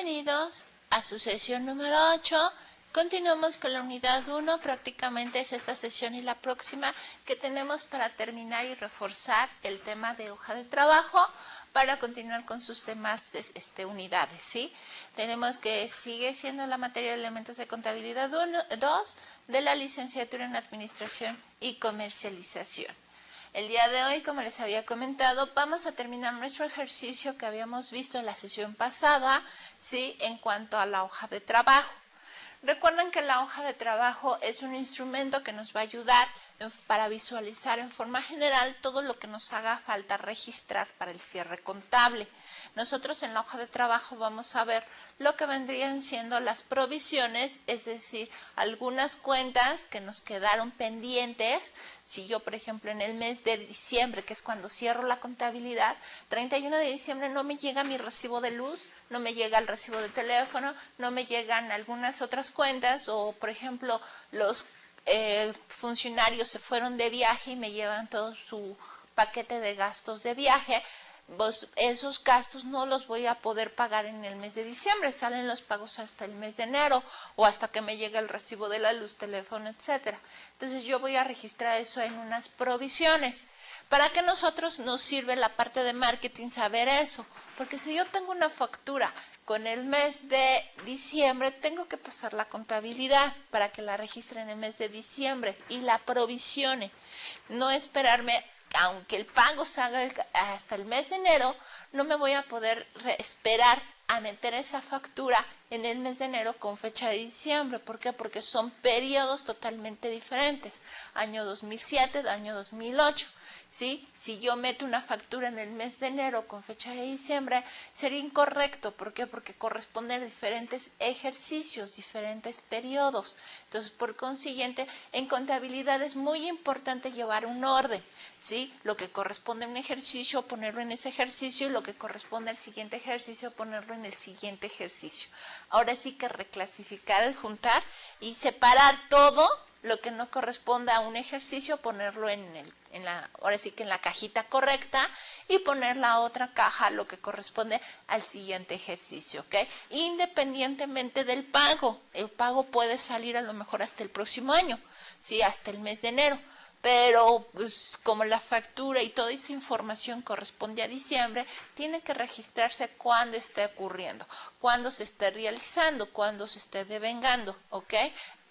Bienvenidos a su sesión número 8. Continuamos con la unidad 1. Prácticamente es esta sesión y la próxima que tenemos para terminar y reforzar el tema de hoja de trabajo para continuar con sus demás unidades, ¿sí? Tenemos que sigue siendo la materia de elementos de contabilidad 2 de la licenciatura en Administración y Comercialización. El día de hoy, como les había comentado, vamos a terminar nuestro ejercicio que habíamos visto en la sesión pasada, ¿sí? En cuanto a la hoja de trabajo. Recuerden que la hoja de trabajo es un instrumento que nos va a ayudar para visualizar en forma general todo lo que nos haga falta registrar para el cierre contable. Nosotros en la hoja de trabajo vamos a ver lo que vendrían siendo las provisiones, es decir, algunas cuentas que nos quedaron pendientes. Si yo, por ejemplo, en el mes de diciembre, que es cuando cierro la contabilidad, 31 de diciembre no me llega mi recibo de luz, no me llega el recibo de teléfono, no me llegan algunas otras cuentas, o por ejemplo los funcionarios se fueron de viaje y me llevan todo su paquete de gastos de viaje. Pues esos gastos no los voy a poder pagar en el mes de diciembre, salen los pagos hasta el mes de enero o hasta que me llegue el recibo de la luz, teléfono, etcétera. Entonces yo voy a registrar eso en unas provisiones. ¿Para qué nosotros nos sirve la parte de marketing saber eso? Porque si yo tengo una factura con el mes de diciembre, tengo que pasar la contabilidad para que la registre en el mes de diciembre y la provisione. No esperarme, aunque el pago se haga hasta el mes de enero, no me voy a poder esperar a meter esa factura en el mes de enero con fecha de diciembre. ¿Por qué? Porque son periodos totalmente diferentes. Año 2007, año 2008. ¿Sí? Si yo meto una factura en el mes de enero con fecha de diciembre, sería incorrecto. ¿Por qué? Porque corresponde a diferentes ejercicios, diferentes periodos. Entonces, por consiguiente, en contabilidad es muy importante llevar un orden, ¿sí? Lo que corresponde a un ejercicio, ponerlo en ese ejercicio, y lo que corresponde al siguiente ejercicio, ponerlo en el siguiente ejercicio. Ahora sí que reclasificar, juntar y separar todo lo que no corresponda a un ejercicio, ponerlo ahora sí que en la cajita correcta, y poner la otra caja lo que corresponde al siguiente ejercicio, ¿ok? Independientemente del pago, el pago puede salir a lo mejor hasta el próximo año, ¿sí? Hasta el mes de enero. Pero pues, como la factura y toda esa información corresponde a diciembre, tiene que registrarse cuándo esté ocurriendo, cuándo se esté realizando, cuándo se esté devengando, ¿ok?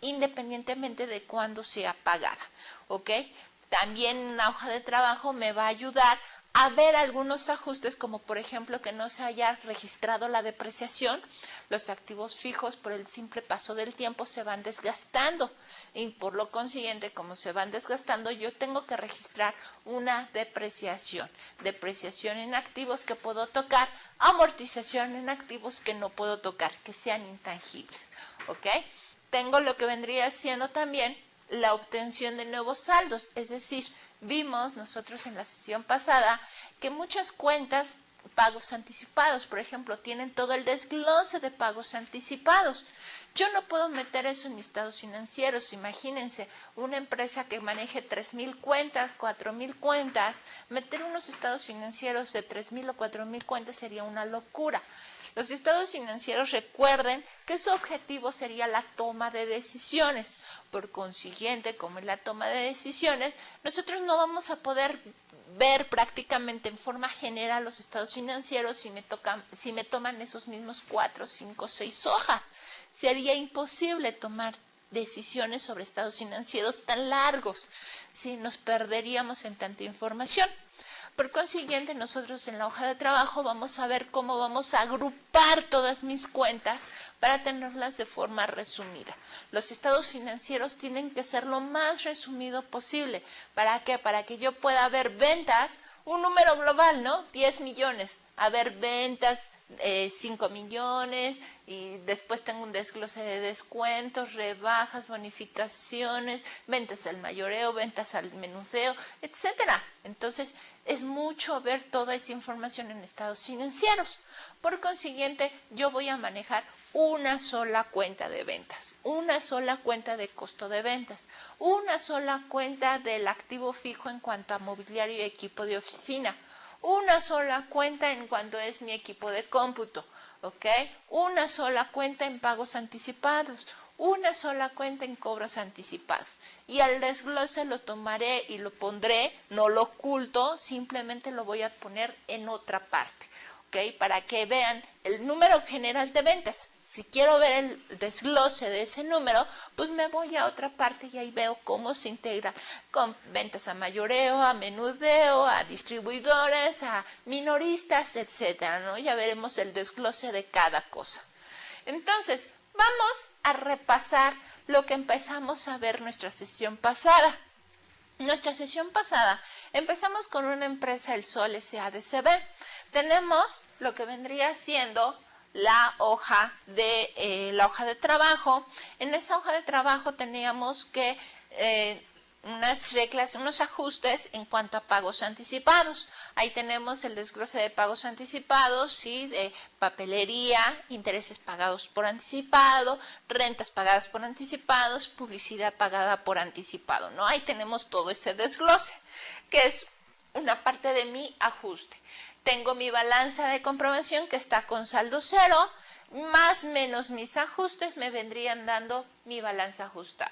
Independientemente de cuándo sea pagada, ¿ok? También una hoja de trabajo me va a ayudar a ver algunos ajustes, como por ejemplo que no se haya registrado la depreciación. Los activos fijos por el simple paso del tiempo se van desgastando y por lo consiguiente, como se van desgastando, yo tengo que registrar una depreciación en activos que puedo tocar, amortización en activos que no puedo tocar, que sean intangibles, ¿ok? Tengo lo que vendría siendo también la obtención de nuevos saldos, es decir, vimos nosotros en la sesión pasada que muchas cuentas, pagos anticipados, por ejemplo, tienen todo el desglose de pagos anticipados. Yo no puedo meter eso en mis estados financieros. Imagínense, una empresa que maneje 3,000 cuentas, 4,000 cuentas, meter unos estados financieros de 3,000 o 4,000 cuentas sería una locura. Los estados financieros, recuerden que su objetivo sería la toma de decisiones. Por consiguiente, como es la toma de decisiones, nosotros no vamos a poder ver prácticamente en forma general los estados financieros si me toman esos mismos 4, 5, 6 hojas. Sería imposible tomar decisiones sobre estados financieros tan largos, ¿sí? Nos perderíamos en tanta información. Por consiguiente, nosotros en la hoja de trabajo vamos a ver cómo vamos a agrupar todas mis cuentas para tenerlas de forma resumida. Los estados financieros tienen que ser lo más resumido posible. ¿Para qué? Para que yo pueda ver ventas, un número global, ¿no? 10 millones. A ver, ventas, 5 millones, y después tengo un desglose de descuentos, rebajas, bonificaciones, ventas al mayoreo, ventas al menudeo, etcétera. Entonces, es mucho ver toda esa información en estados financieros. Por consiguiente, yo voy a manejar una sola cuenta de ventas, una sola cuenta de costo de ventas, una sola cuenta del activo fijo en cuanto a mobiliario y equipo de oficina, una sola cuenta en cuanto es mi equipo de cómputo. ¿ok? Una sola cuenta en pagos anticipados, una sola cuenta en cobros anticipados. Y al desglose lo tomaré y lo pondré, no lo oculto, simplemente lo voy a poner en otra parte, ¿ok? Para que vean el número general de ventas. Si quiero ver el desglose de ese número, pues me voy a otra parte y ahí veo cómo se integra con ventas a mayoreo, a menudeo, a distribuidores, a minoristas, etcétera, ¿no? Ya veremos el desglose de cada cosa. Entonces, vamos a repasar lo que empezamos a ver nuestra sesión pasada. Nuestra sesión pasada empezamos con una empresa, El Sol SADCB. Tenemos lo que vendría siendo la hoja de trabajo. En esa hoja de trabajo teníamos que unas reglas, unos ajustes en cuanto a pagos anticipados. Ahí tenemos el desglose de pagos anticipados, ¿sí? De papelería, intereses pagados por anticipado, rentas pagadas por anticipados, publicidad pagada por anticipado, ¿no? Ahí tenemos todo ese desglose, que es una parte de mi ajuste. Tengo mi balanza de comprobación que está con saldo cero, más menos mis ajustes me vendrían dando mi balanza ajustada.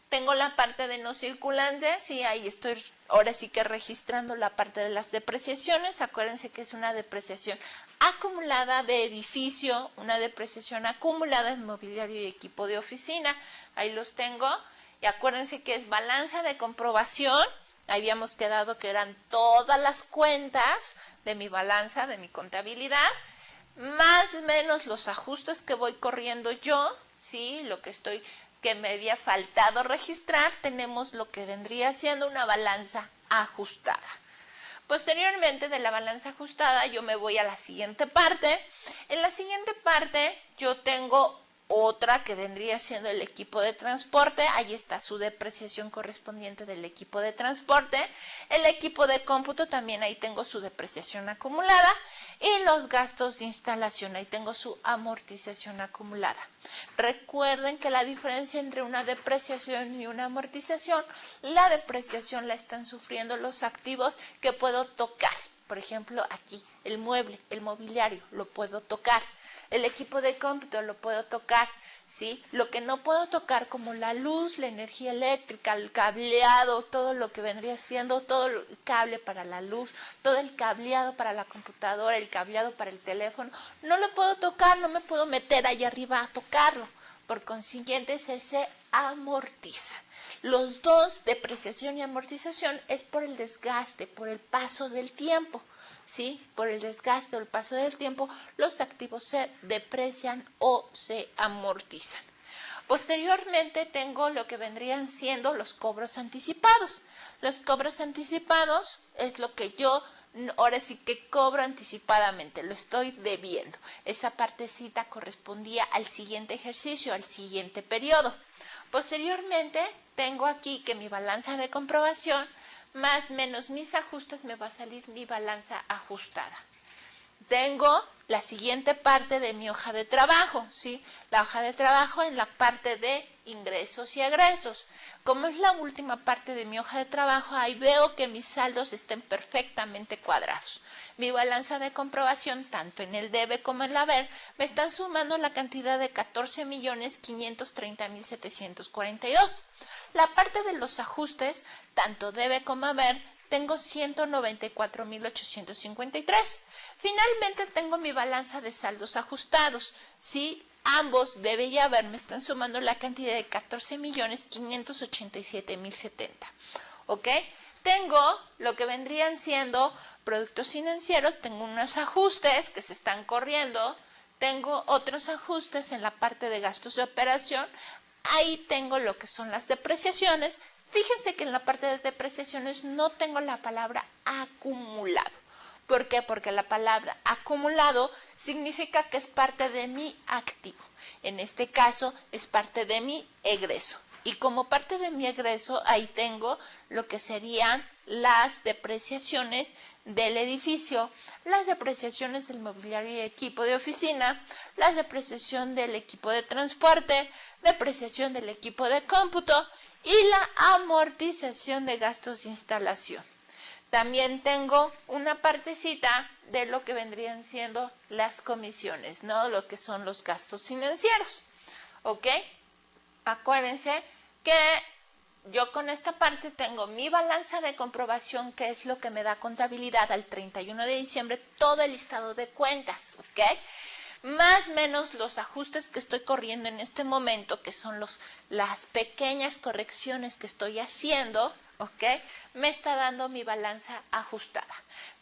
Tengo la parte de no circulantes y ahí estoy ahora sí que registrando la parte de las depreciaciones. Acuérdense que es una depreciación acumulada de edificio, una depreciación acumulada en mobiliario y equipo de oficina. Ahí los tengo. Y acuérdense que es balanza de comprobación. Habíamos quedado que eran todas las cuentas de mi balanza, de mi contabilidad, más o menos los ajustes que voy corriendo yo, ¿sí? Lo que me había faltado registrar, tenemos lo que vendría siendo una balanza ajustada. Posteriormente de la balanza ajustada yo me voy a la siguiente parte. En la siguiente parte yo tengo otra que vendría siendo el equipo de transporte. Ahí está su depreciación correspondiente del equipo de transporte. El equipo de cómputo también ahí tengo su depreciación acumulada. Y los gastos de instalación, ahí tengo su amortización acumulada. Recuerden que la diferencia entre una depreciación y una amortización, la depreciación la están sufriendo los activos que puedo tocar. Por ejemplo, aquí el mueble, el mobiliario, lo puedo tocar. El equipo de cómputo lo puedo tocar, ¿sí? Lo que no puedo tocar como la luz, la energía eléctrica, el cableado, todo lo que vendría siendo, todo el cable para la luz, todo el cableado para la computadora, el cableado para el teléfono, no lo puedo tocar, no me puedo meter allá arriba a tocarlo. Por consiguiente, se amortiza. Los dos, depreciación y amortización, es por el desgaste, por el paso del tiempo. ¿Sí? Por el desgaste o el paso del tiempo, los activos se deprecian o se amortizan. Posteriormente tengo lo que vendrían siendo los cobros anticipados. Los cobros anticipados es lo que yo ahora sí que cobro anticipadamente, lo estoy debiendo. Esa partecita correspondía al siguiente ejercicio, al siguiente periodo. Posteriormente tengo aquí que mi balanza de comprobación más menos mis ajustes me va a salir mi balanza ajustada. Tengo la siguiente parte de mi hoja de trabajo, ¿sí? La hoja de trabajo en la parte de ingresos y egresos. Como es la última parte de mi hoja de trabajo, ahí veo que mis saldos estén perfectamente cuadrados. Mi balanza de comprobación, tanto en el debe como en el haber, me están sumando la cantidad de 14.530.742. La parte de los ajustes, tanto debe como haber, tengo 194.853. Finalmente tengo mi balanza de saldos ajustados, ¿sí? Ambos, debe y haber, me están sumando la cantidad de 14.587.070. ¿Ok? Tengo lo que vendrían siendo productos financieros, tengo unos ajustes que se están corriendo, tengo otros ajustes en la parte de gastos de operación. Ahí tengo lo que son las depreciaciones. Fíjense que en la parte de depreciaciones no tengo la palabra acumulado. ¿Por qué? Porque la palabra acumulado significa que es parte de mi activo. En este caso es parte de mi egreso. Y como parte de mi egreso, ahí tengo lo que serían las depreciaciones del edificio, las depreciaciones del mobiliario y equipo de oficina, la depreciación del equipo de transporte, depreciación del equipo de cómputo y la amortización de gastos de instalación. también tengo una partecita de lo que vendrían siendo las comisiones, ¿no? Lo que son los gastos financieros, ¿ok? Acuérdense que yo con esta parte tengo mi balanza de comprobación, que es lo que me da contabilidad al 31 de diciembre, todo el listado de cuentas, ¿ok? Más o menos los ajustes que estoy corriendo en este momento, que son las pequeñas correcciones que estoy haciendo, ¿ok? Me está dando mi balanza ajustada.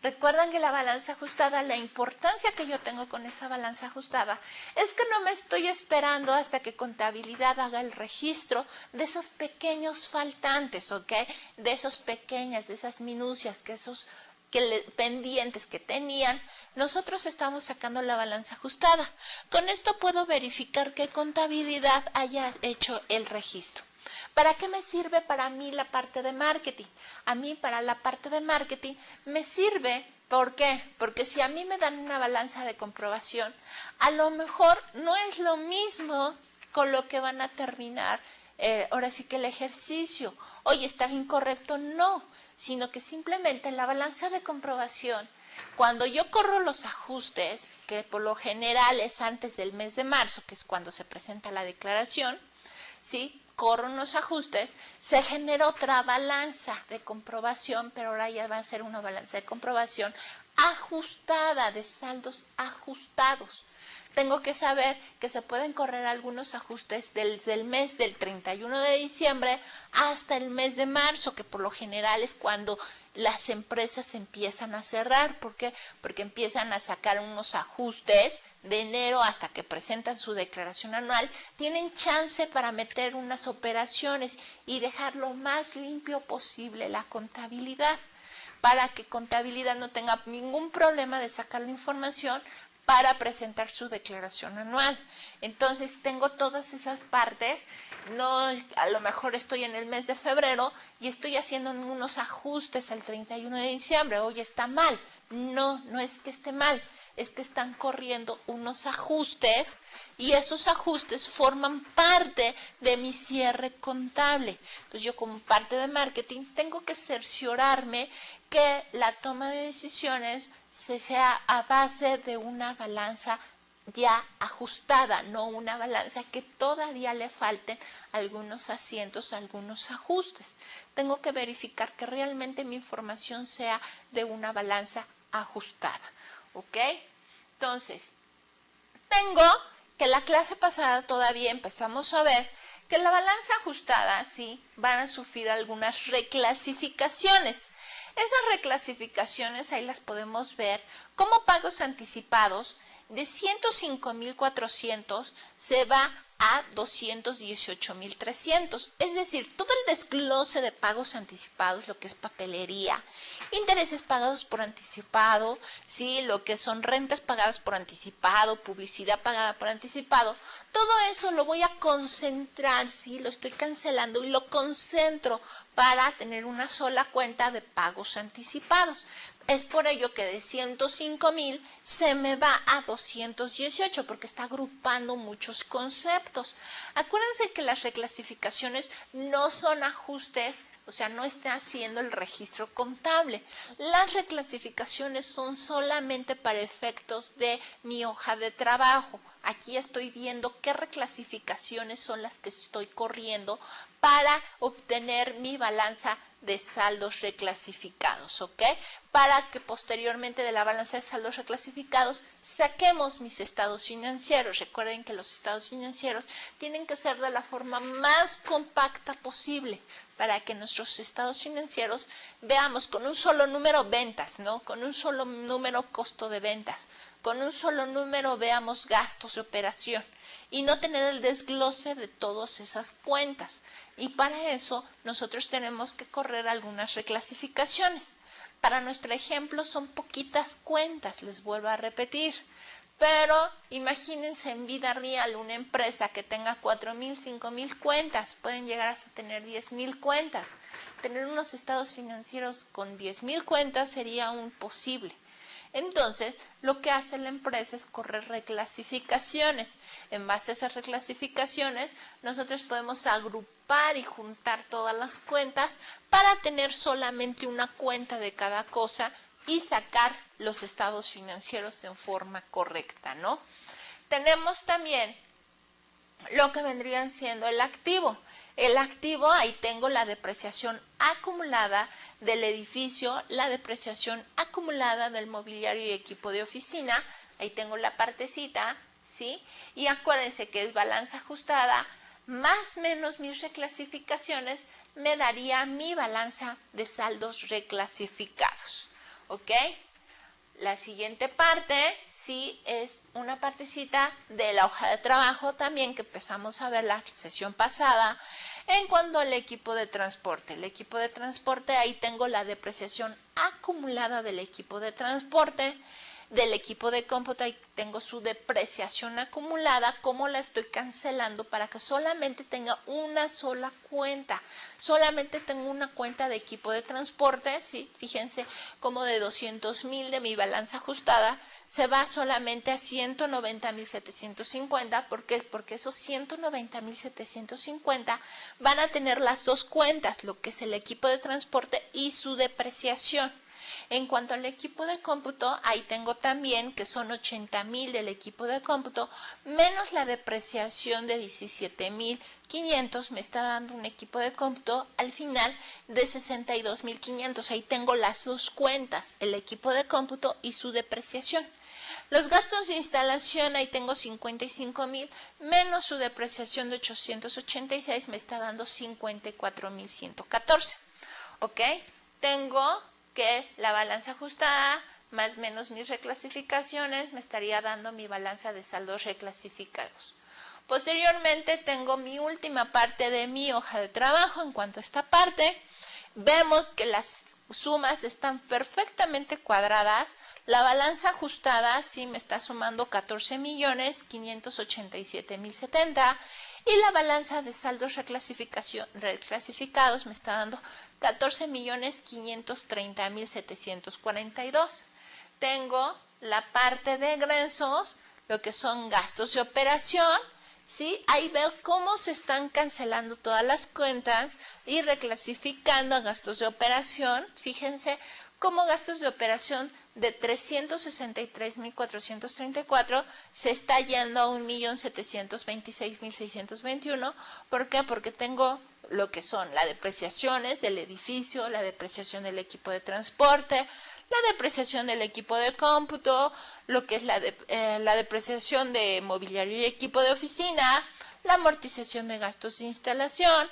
Recuerdan que la balanza ajustada, la importancia que yo tengo con esa balanza ajustada es que no me estoy esperando hasta que contabilidad haga el registro de esos pequeños faltantes, ¿ok? De esas minucias, pendientes que tenían. Nosotros estamos sacando la balanza ajustada. Con esto puedo verificar que contabilidad haya hecho el registro. ¿Para qué me sirve para mí la parte de marketing? A mí para la parte de marketing me sirve, ¿por qué? Porque si a mí me dan una balanza de comprobación, a lo mejor no es lo mismo con lo que van a terminar ahora sí que el ejercicio. Oye, ¿está incorrecto? No, sino que simplemente en la balanza de comprobación, cuando yo corro los ajustes, que por lo general es antes del mes de marzo, que es cuando se presenta la declaración, ¿sí? Corro unos ajustes, se genera otra balanza de comprobación, pero ahora ya va a ser una balanza de comprobación ajustada, de saldos ajustados. Tengo que saber que se pueden correr algunos ajustes desde el mes del 31 de diciembre hasta el mes de marzo, que por lo general es cuando las empresas empiezan a cerrar. ¿Por qué? Porque empiezan a sacar unos ajustes de enero hasta que presentan su declaración anual. Tienen chance para meter unas operaciones y dejar lo más limpio posible la contabilidad, para que contabilidad no tenga ningún problema de sacar la información para presentar su declaración anual. Entonces tengo todas esas partes. No, a lo mejor estoy en el mes de febrero y estoy haciendo unos ajustes al 31 de diciembre. Oye, está mal. No, no es que esté mal, es que están corriendo unos ajustes y esos ajustes forman parte de mi cierre contable. Entonces yo, como parte de marketing, tengo que cerciorarme que la toma de decisiones sea a base de una balanza ya ajustada, no una balanza que todavía le falten algunos asientos, algunos ajustes. Tengo que verificar que realmente mi información sea de una balanza ajustada, ¿ok? Entonces, tengo que la clase pasada todavía empezamos a ver que la balanza ajustada, sí, van a sufrir algunas reclasificaciones. Esas reclasificaciones ahí las podemos ver como pagos anticipados. De 105,400 se va a 218,300. Es decir, todo el desglose de pagos anticipados, lo que es papelería, intereses pagados por anticipado, ¿sí? Lo que son rentas pagadas por anticipado, publicidad pagada por anticipado, todo eso lo voy a concentrar, ¿sí? Lo estoy cancelando y lo concentro para tener una sola cuenta de pagos anticipados. Es por ello que de 105,000 se me va a 218, porque está agrupando muchos conceptos. Acuérdense que las reclasificaciones no son ajustes, o sea, no está haciendo el registro contable. Las reclasificaciones son solamente para efectos de mi hoja de trabajo. Aquí estoy viendo qué reclasificaciones son las que estoy corriendo para obtener mi balanza de saldos reclasificados, ¿ok? Para que posteriormente de la balanza de saldos reclasificados saquemos mis estados financieros. Recuerden que los estados financieros tienen que ser de la forma más compacta posible para que nuestros estados financieros veamos con un solo número ventas, ¿no? Con un solo número costo de ventas, con un solo número veamos gastos de operación y no tener el desglose de todas esas cuentas. Y para eso nosotros tenemos que correr algunas reclasificaciones. Para nuestro ejemplo son poquitas cuentas, les vuelvo a repetir. Pero imagínense en vida real una empresa que tenga 4,000, 5,000 cuentas, pueden llegar hasta tener 10,000 cuentas. Tener unos estados financieros con 10,000 cuentas sería imposible. Entonces, lo que hace la empresa es correr reclasificaciones. En base a esas reclasificaciones, nosotros podemos agrupar agrupar y juntar todas las cuentas para tener solamente una cuenta de cada cosa y sacar los estados financieros en forma correcta, ¿no? Tenemos también lo que vendría siendo el activo. El activo, ahí tengo la depreciación acumulada del edificio, la depreciación acumulada del mobiliario y equipo de oficina. Ahí tengo la partecita, ¿sí? Y acuérdense que es balanza ajustada más menos mis reclasificaciones me daría mi balanza de saldos reclasificados, ¿ok? La siguiente parte, sí, es una partecita de la hoja de trabajo también que empezamos a ver la sesión pasada en cuanto al equipo de transporte. El equipo de transporte, ahí tengo la depreciación acumulada del equipo de transporte, del equipo de cómputo, ahí tengo su depreciación acumulada, cómo la estoy cancelando para que solamente tenga una sola cuenta. Solamente tengo una cuenta de equipo de transporte, ¿sí? Fíjense como de 200,000 de mi balanza ajustada se va solamente a 190,750. ¿Por qué? Porque esos 190,750 van a tener las dos cuentas, lo que es el equipo de transporte y su depreciación. En cuanto al equipo de cómputo, ahí tengo también que son 80,000 del equipo de cómputo, menos la depreciación de 17,500, me está dando un equipo de cómputo al final de 62,500. Ahí tengo las dos cuentas, el equipo de cómputo y su depreciación. Los gastos de instalación, ahí tengo 55,000, menos su depreciación de 886, me está dando 54,114. ¿Ok? Tengo que la balanza ajustada más menos mis reclasificaciones me estaría dando mi balanza de saldos reclasificados. Posteriormente tengo mi última parte de mi hoja de trabajo. En cuanto a esta parte, vemos que las sumas están perfectamente cuadradas. La balanza ajustada sí me está sumando 14,587,070 y la balanza de saldos reclasificados me está dando 14,530,742. Tengo la parte de egresos, lo que son gastos de operación, ¿sí? Ahí veo cómo se están cancelando todas las cuentas y reclasificando a gastos de operación. Fíjense cómo gastos de operación de 363,434 se está yendo a 1,726,621. ¿Por qué? Porque tengo lo que son las depreciaciones del edificio, la depreciación del equipo de transporte, la depreciación del equipo de cómputo, lo que es la depreciación de mobiliario y equipo de oficina, la amortización de gastos de instalación,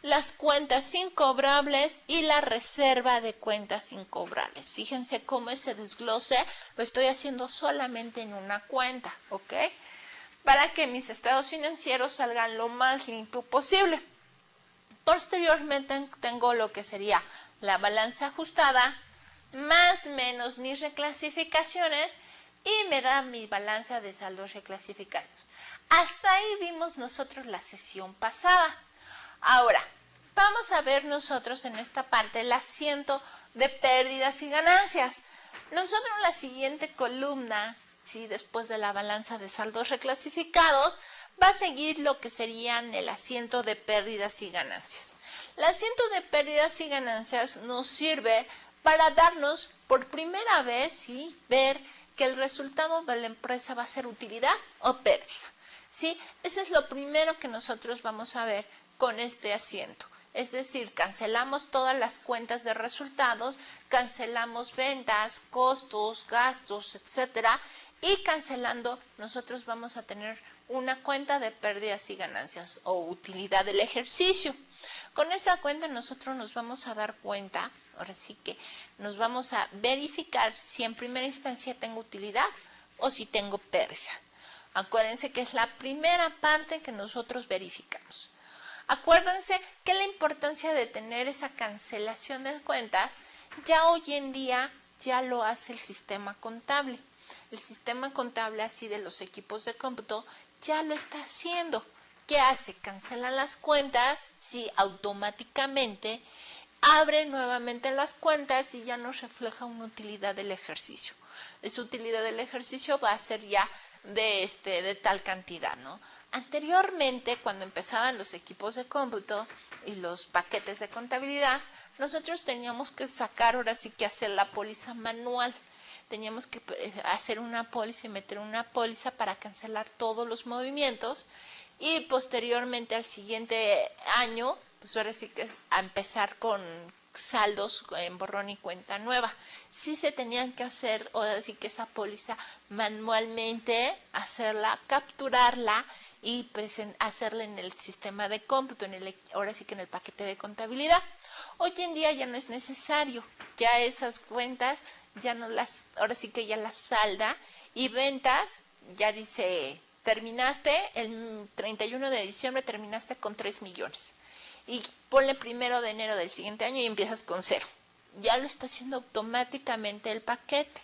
las cuentas incobrables y la reserva de cuentas incobrables. Fíjense cómo ese desglose lo estoy haciendo solamente en una cuenta, ¿ok? Para que mis estados financieros salgan lo más limpio posible. Posteriormente tengo lo que sería la balanza ajustada, más menos mis reclasificaciones y me da mi balanza de saldos reclasificados. Hasta ahí vimos nosotros la sesión pasada. Ahora, vamos a ver nosotros en esta parte el asiento de pérdidas y ganancias. Nosotros en la siguiente columna, ¿sí? Después de la balanza de saldos reclasificados, va a seguir lo que serían el asiento de pérdidas y ganancias. El asiento de pérdidas y ganancias nos sirve para darnos por primera vez, ¿sí? Ver que el resultado de la empresa va a ser utilidad o pérdida, ¿sí? Eso es lo primero que nosotros vamos a ver con este asiento. Es decir, cancelamos todas las cuentas de resultados, cancelamos ventas, costos, gastos, etcétera, y cancelando nosotros vamos a tener una cuenta de pérdidas y ganancias o utilidad del ejercicio. Con esa cuenta nosotros nos vamos a dar cuenta, ahora sí que nos vamos a verificar si en primera instancia tengo utilidad o si tengo pérdida. Acuérdense que es la primera parte que nosotros verificamos. Acuérdense que la importancia de tener esa cancelación de cuentas ya hoy en día ya lo hace el sistema contable. El sistema contable así de los equipos de cómputo ya lo está haciendo. ¿Qué hace? Cancela las cuentas, sí, automáticamente, abre nuevamente las cuentas y ya nos refleja una utilidad del ejercicio. Esa utilidad del ejercicio va a ser ya de tal cantidad, ¿no? Anteriormente, cuando empezaban los equipos de cómputo y los paquetes de contabilidad, nosotros teníamos que sacar, ahora sí que hacer la póliza manual. Teníamos que hacer una póliza y meter una póliza para cancelar todos los movimientos y posteriormente al siguiente año, pues ahora sí que es a empezar con saldos en borrón y cuenta nueva. Sí se tenían que hacer, ahora sí que esa póliza manualmente, hacerla, capturarla y hacerla en el sistema de cómputo, ahora sí que en el paquete de contabilidad. Hoy en día ya no es necesario, ya esas cuentas ya no las, ahora sí que ya las salda, y ventas ya dice, terminaste el 31 de diciembre, terminaste con 3 millones. Y ponle 1 de enero del siguiente año y empiezas con 0. Ya lo está haciendo automáticamente el paquete.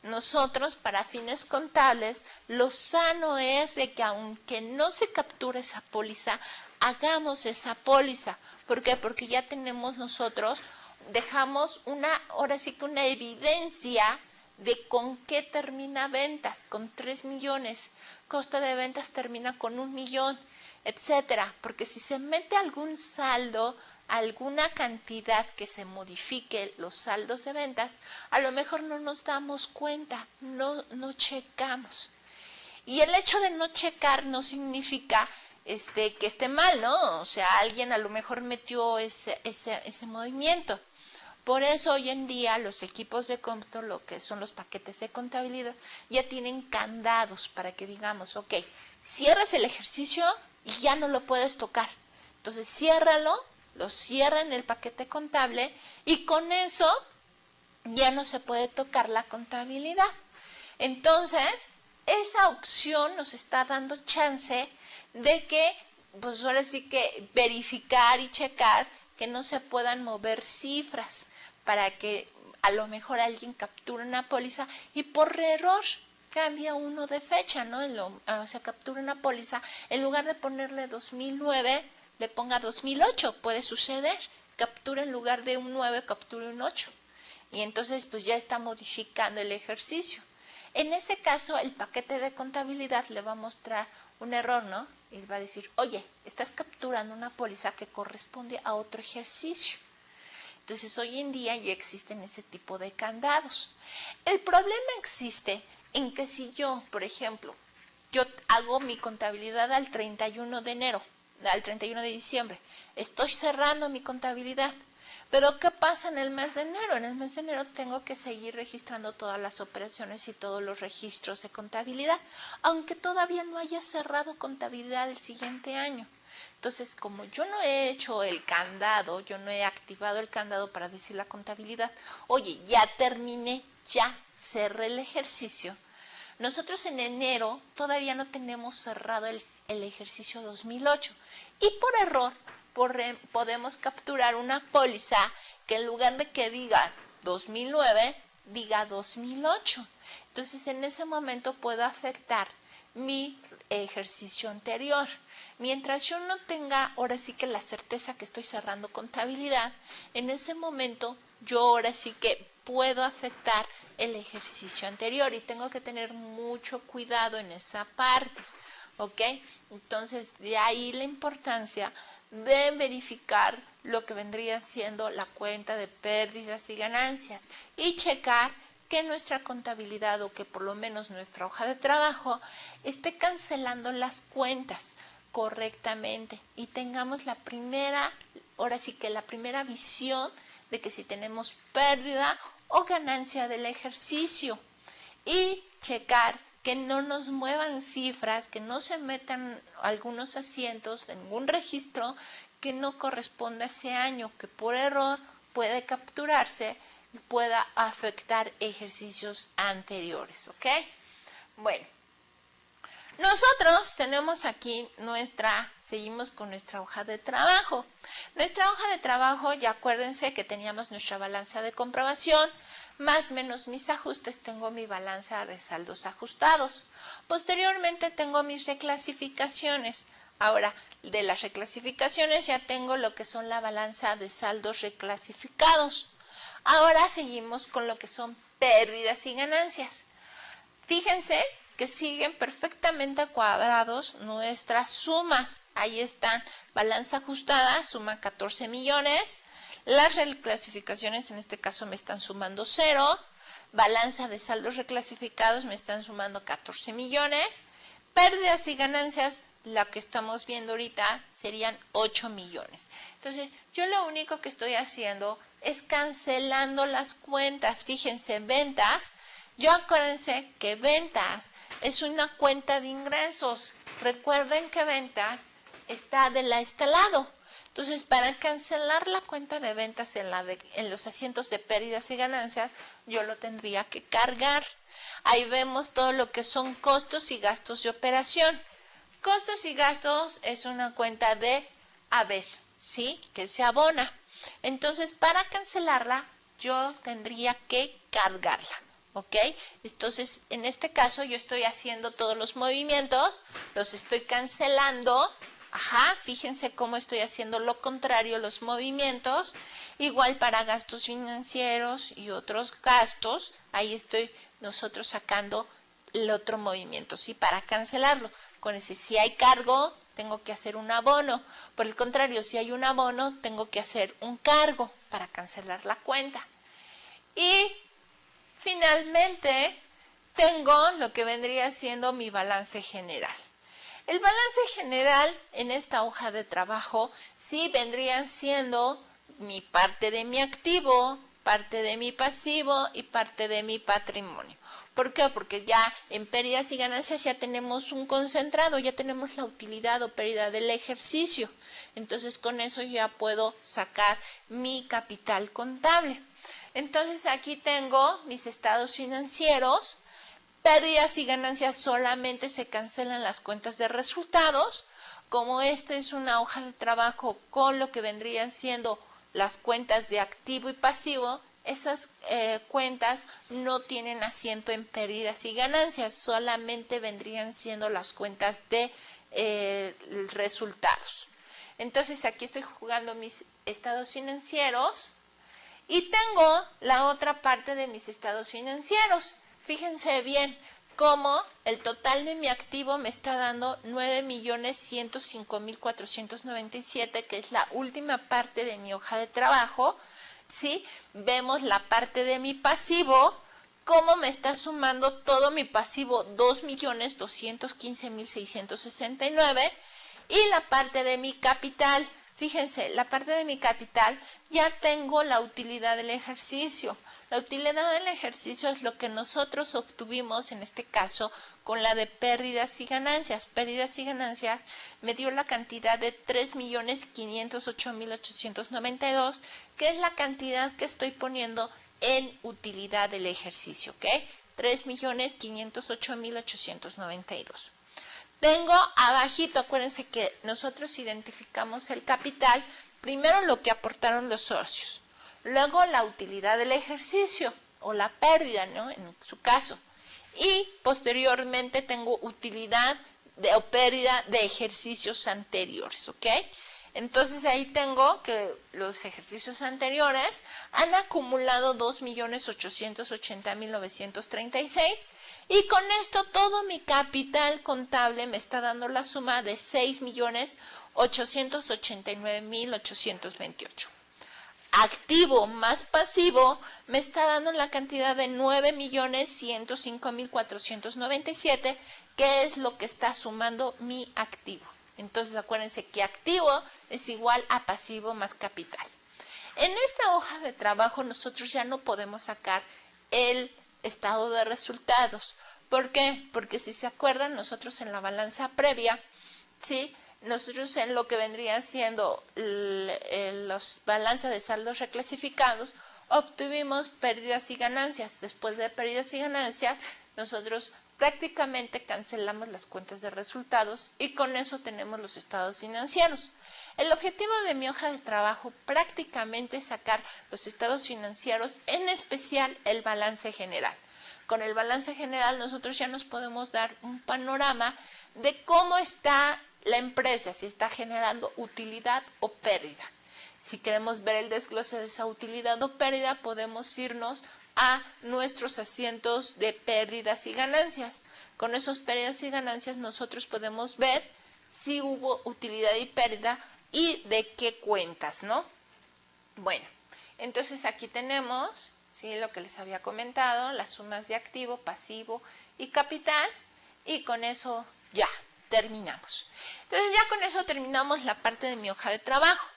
Nosotros, para fines contables, lo sano es de que aunque no se capture esa póliza, hagamos esa póliza. ¿Por qué? Porque ya tenemos nosotros, dejamos ahora sí que una evidencia de con qué termina ventas, con 3 millones. Costo de ventas termina con 1 millón, etcétera. Porque si se mete algún saldo, alguna cantidad que se modifique los saldos de ventas, a lo mejor no nos damos cuenta, no checamos. Y el hecho de no checar no significa que esté mal, ¿no? O sea, alguien a lo mejor metió ese movimiento. Por eso hoy en día los equipos de cómputo, lo que son los paquetes de contabilidad, ya tienen candados para que digamos, ok, cierras el ejercicio y ya no lo puedes tocar. Entonces ciérralo, lo cierra en el paquete contable y con eso ya no se puede tocar la contabilidad. Entonces, esa opción nos está dando chance de que, pues ahora sí que verificar y checar que no se puedan mover cifras para que a lo mejor alguien capture una póliza y por error cambia uno de fecha, ¿no? O sea, captura una póliza, en lugar de ponerle 2009, le ponga 2008, puede suceder, captura en lugar de un 9, captura un 8. Y entonces pues ya está modificando el ejercicio. En ese caso, el paquete de contabilidad le va a mostrar un error, ¿no? Y va a decir, oye, estás capturando una póliza que corresponde a otro ejercicio. Entonces, hoy en día ya existen ese tipo de candados. El problema existe en que si yo, por ejemplo, yo hago mi contabilidad al 31 de enero, al 31 de diciembre, estoy cerrando mi contabilidad. Pero ¿qué pasa en el mes de enero? En el mes de enero tengo que seguir registrando todas las operaciones y todos los registros de contabilidad, aunque todavía no haya cerrado contabilidad el siguiente año. Entonces, como yo no he hecho el candado, yo no he activado el candado para decir la contabilidad, oye, ya terminé, ya cerré el ejercicio. Nosotros en enero todavía no tenemos cerrado el ejercicio 2008 y por error podemos capturar una póliza que en lugar de que diga 2009, diga 2008. Entonces en ese momento puedo afectar mi ejercicio anterior. Mientras yo no tenga ahora sí que la certeza que estoy cerrando contabilidad, en ese momento yo ahora sí que puedo afectar el ejercicio anterior y tengo que tener mucho cuidado en esa parte, ¿ok? Entonces de ahí la importancia de verificar lo que vendría siendo la cuenta de pérdidas y ganancias y checar que nuestra contabilidad o que por lo menos nuestra hoja de trabajo esté cancelando las cuentas correctamente y tengamos ahora sí que la primera visión de que si tenemos pérdida o ganancia del ejercicio y checar que no nos muevan cifras, que no se metan algunos asientos en ningún registro que no corresponda a ese año, que por error puede capturarse y pueda afectar ejercicios anteriores, ¿ok? Bueno, nosotros tenemos aquí seguimos con nuestra hoja de trabajo. Nuestra hoja de trabajo, ya acuérdense que teníamos nuestra balanza de comprobación, más menos mis ajustes, tengo mi balanza de saldos ajustados. Posteriormente tengo mis reclasificaciones. Ahora, de las reclasificaciones ya tengo lo que son la balanza de saldos reclasificados. Ahora seguimos con lo que son pérdidas y ganancias. Fíjense que siguen perfectamente cuadrados nuestras sumas. Ahí están, balanza ajustada suma 14 millones, las reclasificaciones en este caso me están sumando 0, balanza de saldos reclasificados me están sumando 14 millones, pérdidas y ganancias, la que estamos viendo ahorita, serían 8 millones. Entonces, yo lo único que estoy haciendo es cancelando las cuentas. Fíjense, ventas, yo acuérdense que ventas es una cuenta de ingresos. Recuerden que ventas está de este lado. Entonces, para cancelar la cuenta de ventas en los asientos de pérdidas y ganancias, yo lo tendría que cargar. Ahí vemos todo lo que son costos y gastos de operación. Costos y gastos es una cuenta de haber, ¿sí? Que se abona. Entonces, para cancelarla, yo tendría que cargarla, ¿ok? Entonces, en este caso, yo estoy haciendo todos los movimientos, los estoy cancelando. Ajá, fíjense cómo estoy haciendo lo contrario, los movimientos. Igual para gastos financieros y otros gastos, ahí estoy nosotros sacando el otro movimiento, ¿sí? Para cancelarlo. Con ese, si hay cargo, tengo que hacer un abono. Por el contrario, si hay un abono, tengo que hacer un cargo para cancelar la cuenta. Y finalmente, tengo lo que vendría siendo mi balance general. El balance general en esta hoja de trabajo sí vendrían siendo mi parte de mi activo, parte de mi pasivo y parte de mi patrimonio. ¿Por qué? Porque ya en pérdidas y ganancias ya tenemos un concentrado, ya tenemos la utilidad o pérdida del ejercicio. Entonces con eso ya puedo sacar mi capital contable. Entonces aquí tengo mis estados financieros. Pérdidas y ganancias solamente se cancelan las cuentas de resultados. Como esta es una hoja de trabajo con lo que vendrían siendo las cuentas de activo y pasivo, esas cuentas no tienen asiento en pérdidas y ganancias, solamente vendrían siendo las cuentas de resultados. Entonces aquí estoy jugando mis estados financieros y tengo la otra parte de mis estados financieros. Fíjense bien cómo el total de mi activo me está dando 9.105.497, que es la última parte de mi hoja de trabajo, ¿sí? Vemos la parte de mi pasivo, cómo me está sumando todo mi pasivo, 2.215.669, y la parte de mi capital. Fíjense, la parte de mi capital ya tengo la utilidad del ejercicio. La utilidad del ejercicio es lo que nosotros obtuvimos en este caso con la de pérdidas y ganancias. Pérdidas y ganancias me dio la cantidad de 3.508.892, que es la cantidad que estoy poniendo en utilidad del ejercicio, ¿ok? 3.508.892. Tengo abajito, acuérdense que nosotros identificamos el capital, primero lo que aportaron los socios, luego la utilidad del ejercicio o la pérdida, ¿no? En su caso. Y posteriormente tengo utilidad o pérdida de ejercicios anteriores, ¿ok? Entonces ahí tengo que los ejercicios anteriores han acumulado 2.880.936 y con esto todo mi capital contable me está dando la suma de 6.889.828. Activo más pasivo me está dando la cantidad de 9.105.497, que es lo que está sumando mi activo. Entonces acuérdense que activo es igual a pasivo más capital. En esta hoja de trabajo nosotros ya no podemos sacar el estado de resultados. ¿Por qué? Porque si se acuerdan, nosotros en la balanza previa, ¿sí? Nosotros en lo que vendrían siendo los balanzas de saldos reclasificados, obtuvimos pérdidas y ganancias. Después de pérdidas y ganancias, nosotros prácticamente cancelamos las cuentas de resultados y con eso tenemos los estados financieros. El objetivo de mi hoja de trabajo prácticamente es sacar los estados financieros, en especial el balance general. Con el balance general nosotros ya nos podemos dar un panorama de cómo está la empresa, si está generando utilidad o pérdida. Si queremos ver el desglose de esa utilidad o pérdida, podemos irnos a nuestros asientos de pérdidas y ganancias. Con esos pérdidas y ganancias nosotros podemos ver si hubo utilidad y pérdida y de qué cuentas, ¿no? Bueno, entonces aquí tenemos, ¿sí?, lo que les había comentado, las sumas de activo, pasivo y capital, y con eso ya terminamos. Entonces ya con eso terminamos la parte de mi hoja de trabajo.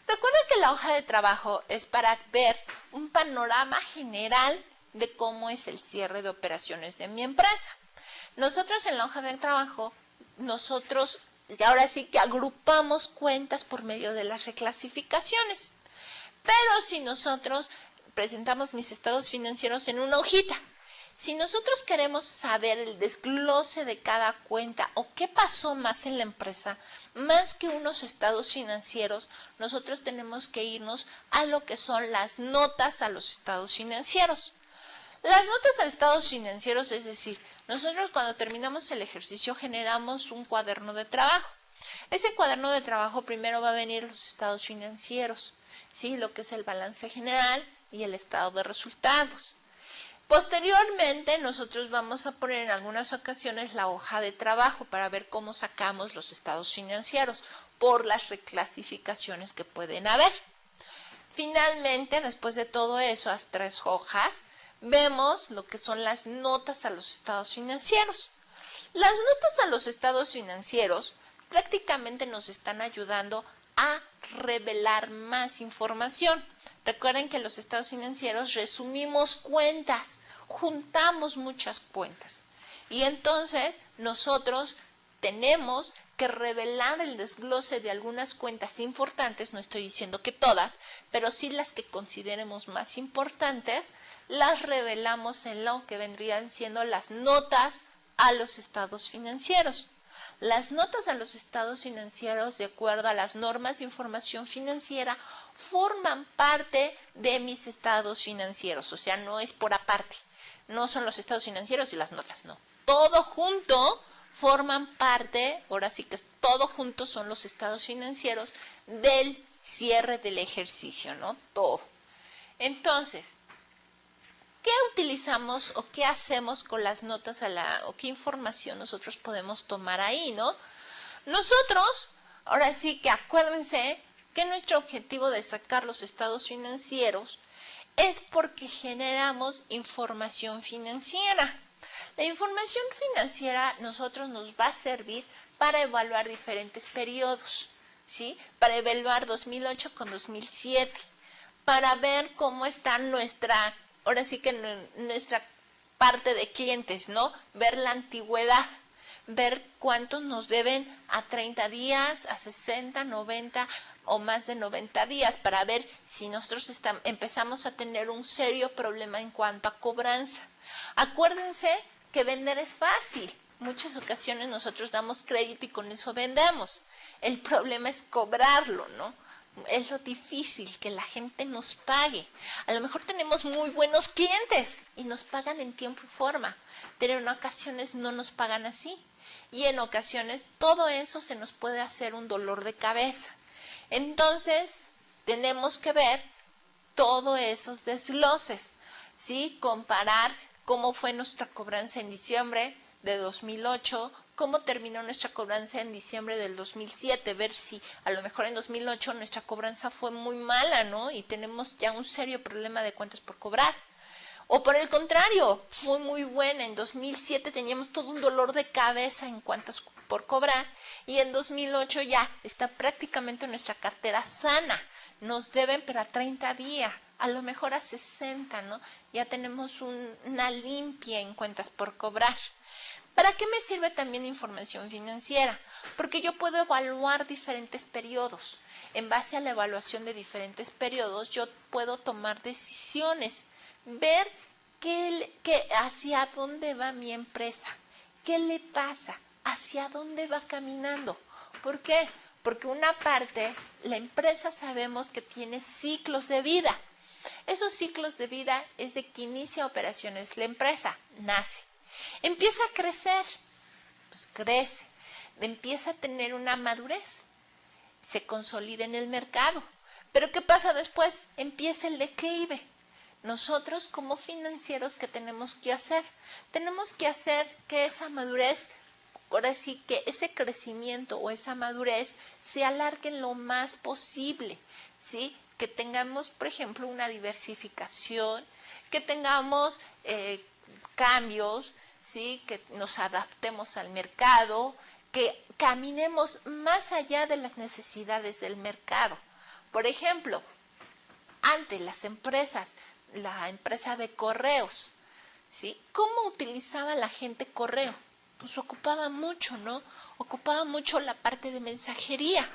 Recuerden que la hoja de trabajo es para ver un panorama general de cómo es el cierre de operaciones de mi empresa. Nosotros en la hoja de trabajo, ahora sí que agrupamos cuentas por medio de las reclasificaciones. Pero si nosotros presentamos mis estados financieros en una hojita, si nosotros queremos saber el desglose de cada cuenta o qué pasó más en la empresa, más que unos estados financieros, nosotros tenemos que irnos a lo que son las notas a los estados financieros. Las notas a estados financieros, es decir, nosotros cuando terminamos el ejercicio generamos un cuaderno de trabajo. Ese cuaderno de trabajo primero va a venir los estados financieros, ¿sí?, lo que es el balance general y el estado de resultados. Posteriormente, nosotros vamos a poner en algunas ocasiones la hoja de trabajo para ver cómo sacamos los estados financieros por las reclasificaciones que pueden haber. Finalmente, después de todo eso, las 3 hojas, vemos lo que son las notas a los estados financieros. Las notas a los estados financieros prácticamente nos están ayudando a revelar más información. Recuerden que en los estados financieros resumimos cuentas, juntamos muchas cuentas. Y entonces nosotros tenemos que revelar el desglose de algunas cuentas importantes, no estoy diciendo que todas, pero sí las que consideremos más importantes, las revelamos en lo que vendrían siendo las notas a los estados financieros. Las notas a los estados financieros, de acuerdo a las normas de información financiera, forman parte de mis estados financieros, o sea, no es por aparte, no son los estados financieros y las notas, no. Todo junto forman parte, ahora sí que todo junto son los estados financieros del cierre del ejercicio, ¿no? Todo. Entonces, ¿qué utilizamos o qué hacemos con las notas o qué información nosotros podemos tomar ahí, ¿no? Nosotros, ahora sí que acuérdense que nuestro objetivo de sacar los estados financieros es porque generamos información financiera. La información financiera nosotros nos va a servir para evaluar diferentes periodos, ¿sí? Para evaluar 2008 con 2007, para ver cómo está ahora sí que nuestra parte de clientes, ¿no? Ver la antigüedad, ver cuántos nos deben a 30 días, a 60, 90 o más de 90 días, para ver si nosotros empezamos a tener un serio problema en cuanto a cobranza. Acuérdense que vender es fácil. Muchas ocasiones nosotros damos crédito y con eso vendemos. El problema es cobrarlo, ¿no? Es lo difícil, que la gente nos pague. A lo mejor tenemos muy buenos clientes y nos pagan en tiempo y forma, pero en ocasiones no nos pagan así. Y en ocasiones todo eso se nos puede hacer un dolor de cabeza. Entonces, tenemos que ver todos esos desgloses, ¿sí? Comparar cómo fue nuestra cobranza en diciembre de 2008, cómo terminó nuestra cobranza en diciembre del 2007, ver si a lo mejor en 2008 nuestra cobranza fue muy mala, ¿no? Y tenemos ya un serio problema de cuentas por cobrar. O por el contrario, fue muy buena. En 2007 teníamos todo un dolor de cabeza en cuentas por cobrar y en 2008 ya está prácticamente nuestra cartera sana. Nos deben pero a 30 días, a lo mejor a 60, ¿no? Ya tenemos una limpia en cuentas por cobrar. ¿Para qué me sirve también información financiera? Porque yo puedo evaluar diferentes periodos. En base a la evaluación de diferentes periodos, yo puedo tomar decisiones, ver hacia dónde va mi empresa, qué le pasa, hacia dónde va caminando. ¿Por qué? Porque una parte, la empresa sabemos que tiene ciclos de vida. Esos ciclos de vida es de que inicia operaciones la empresa, nace. Empieza a crecer, pues crece, empieza a tener una madurez, se consolida en el mercado. Pero ¿qué pasa después? Empieza el declive. nosotros como financieros, ¿qué tenemos que hacer? Tenemos que hacer que esa madurez, ahora sí que ese crecimiento o esa madurez se alargue lo más posible, ¿sí? Que tengamos, por ejemplo, una diversificación, que tengamos cambios, ¿sí? Que nos adaptemos al mercado, que caminemos más allá de las necesidades del mercado. Por ejemplo, antes las empresas, la empresa de correos, ¿sí? ¿Cómo utilizaba la gente correo? Pues ocupaba mucho, ¿no? Ocupaba mucho la parte de mensajería.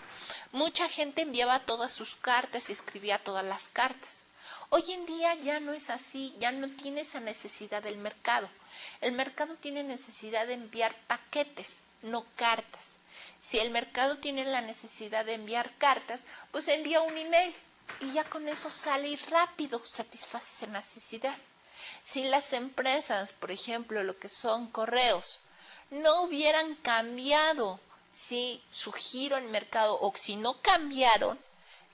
Mucha gente enviaba todas sus cartas y escribía todas las cartas. Hoy en día ya no es así, ya no tiene esa necesidad del mercado. El mercado tiene necesidad de enviar paquetes, no cartas. Si el mercado tiene la necesidad de enviar cartas, pues envía un email y ya con eso sale y rápido satisface esa necesidad. Si las empresas, por ejemplo, lo que son correos, no hubieran cambiado, ¿sí?, su giro en mercado, o si no cambiaron,